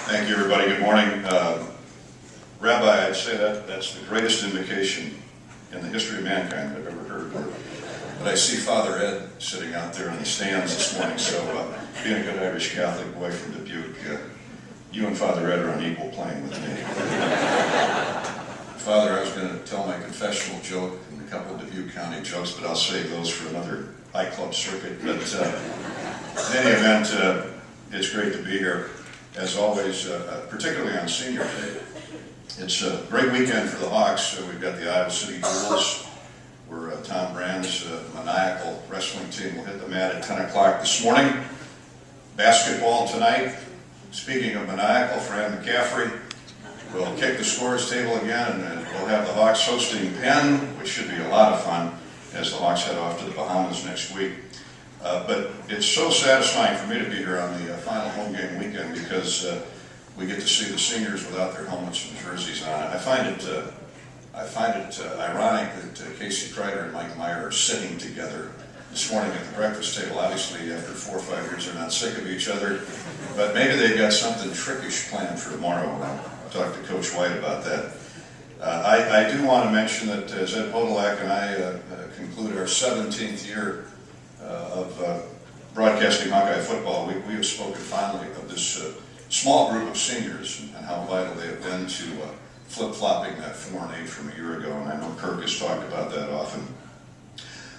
Thank you, everybody. Good morning. Rabbi, I'd say that's the greatest invocation in the history of mankind that I've ever heard. But I see Father Ed sitting out there in the stands this morning, so being a good Irish Catholic boy from Dubuque, you and Father Ed are on equal plane with me. Father, I was going to tell my confessional joke and a couple of Dubuque County jokes, but I'll save those for another high club circuit. But in any event, it's great to be here, as always, particularly on Senior Day. It's a great weekend for the Hawks. We've got the Iowa City Duels, where Tom Brand's maniacal wrestling team will hit the mat at 10 o'clock this morning. Basketball tonight. Speaking of maniacal, Fran McCaffrey will kick the scorer's table again, and we'll have the Hawks hosting Penn, which should be a lot of fun as the Hawks head off to the Bahamas next week. But it's so satisfying for me to be here on the final home game weekend because we get to see the seniors without their helmets and jerseys on. I find it ironic that Casey Kreider and Mike Meyer are sitting together this morning at the breakfast table. Obviously, after 4 or 5 years, they're not sick of each other, but maybe they've got something trickish planned for tomorrow. I'll talk to Coach White about that. I do want to mention that as Ed Podolak and I conclude our 17th year of broadcasting Hawkeye football, we have spoken finally of this small group of seniors and how vital they have been to flip-flopping that 4-8 from a year ago, and I know Kirk has talked about that often.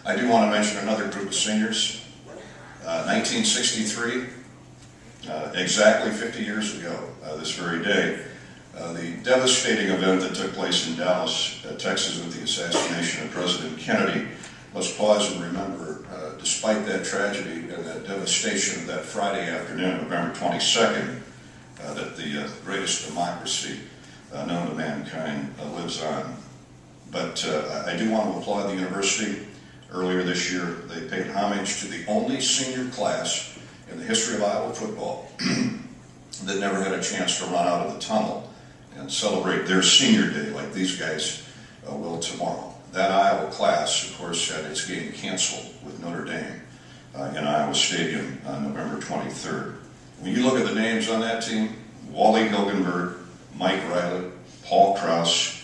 I do want to mention another group of seniors. 1963, exactly 50 years ago, this very day, the devastating event that took place in Dallas, Texas, with the assassination of President Kennedy. Let's pause and remember, despite that tragedy and that devastation of that Friday afternoon, November 22nd, that the greatest democracy known to mankind lives on. But I do want to applaud the university. Earlier this year, they paid homage to the only senior class in the history of Iowa football that never had a chance to run out of the tunnel and celebrate their senior day like these guys will tomorrow. That Iowa class, of course, had its game canceled with Notre Dame in Iowa Stadium on November 23rd. When you look at the names on that team, Wally Hilgenberg, Mike Riley, Paul Krause,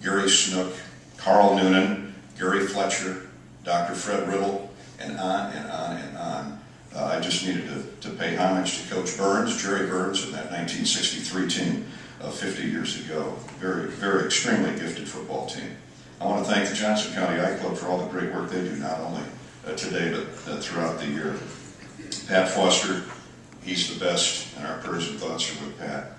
Gary Snook, Carl Noonan, Gary Fletcher, Dr. Fred Riddle, and on and on and on. I just needed to pay homage to Coach Burns, Jerry Burns, and that 1963 team 50 years ago. Very, very extremely gifted football team. I want to thank the Johnson County I Club for all the great work they do, not only today, but throughout the year. Pat Foster, he's the best, and our prayers and thoughts are with Pat.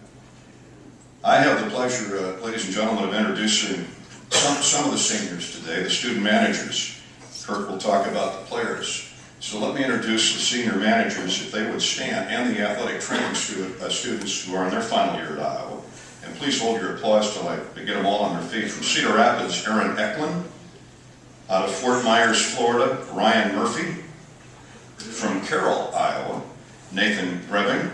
I have the pleasure, ladies and gentlemen, of introducing some of the seniors today, the student managers. Kirk will talk about the players. So let me introduce the senior managers, if they would stand, and the athletic training students who are in their final year at Iowa. And please hold your applause till I get them all on their feet. From Cedar Rapids, Aaron Eklund. Out of Fort Myers, Florida, Ryan Murphy. From Carroll, Iowa, Nathan Greving.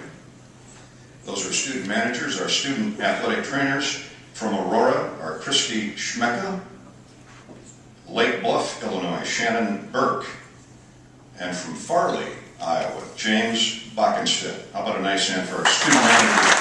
Those are student managers. Our student athletic trainers. From Aurora are Christy Schmecka. Lake Bluff, Illinois, Shannon Burke. And from Farley, Iowa, James Bockenstedt. How about a nice hand for our student managers?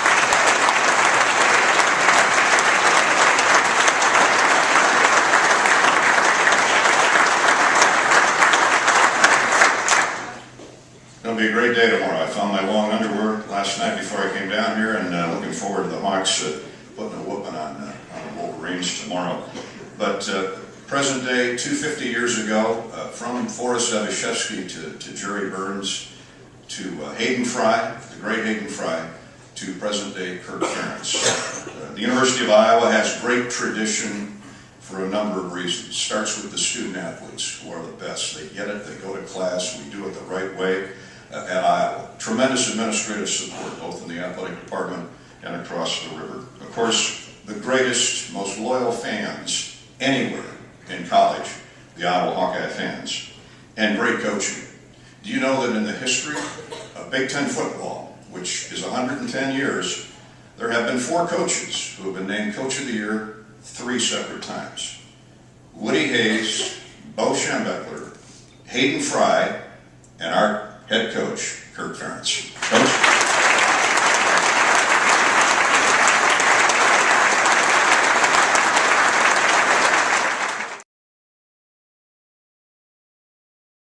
It'll be a great day tomorrow. I found my long underwear last night before I came down here, and looking forward to the Hawks putting a whooping on the Wolverines tomorrow. But present day, 250 years ago, from Forrest Abishevsky to Jerry Burns, to Hayden Fry, the great Hayden Fry, to present day Kirk Ferentz. The University of Iowa has great tradition for a number of reasons. It starts with the student athletes, who are the best. They get it, they go to class, we do it the right way at Iowa. Tremendous administrative support, both in the athletic department and across the river. Of course, the greatest, most loyal fans anywhere in college, the Iowa Hawkeye fans, and great coaching. Do you know that in the history of Big Ten football, which is 110 years, there have been 4 coaches who have been named Coach of the Year 3 separate times. Woody Hayes, Bo Schembechler, Hayden Fry, and our head coach, Kirk Ferentz. Coach?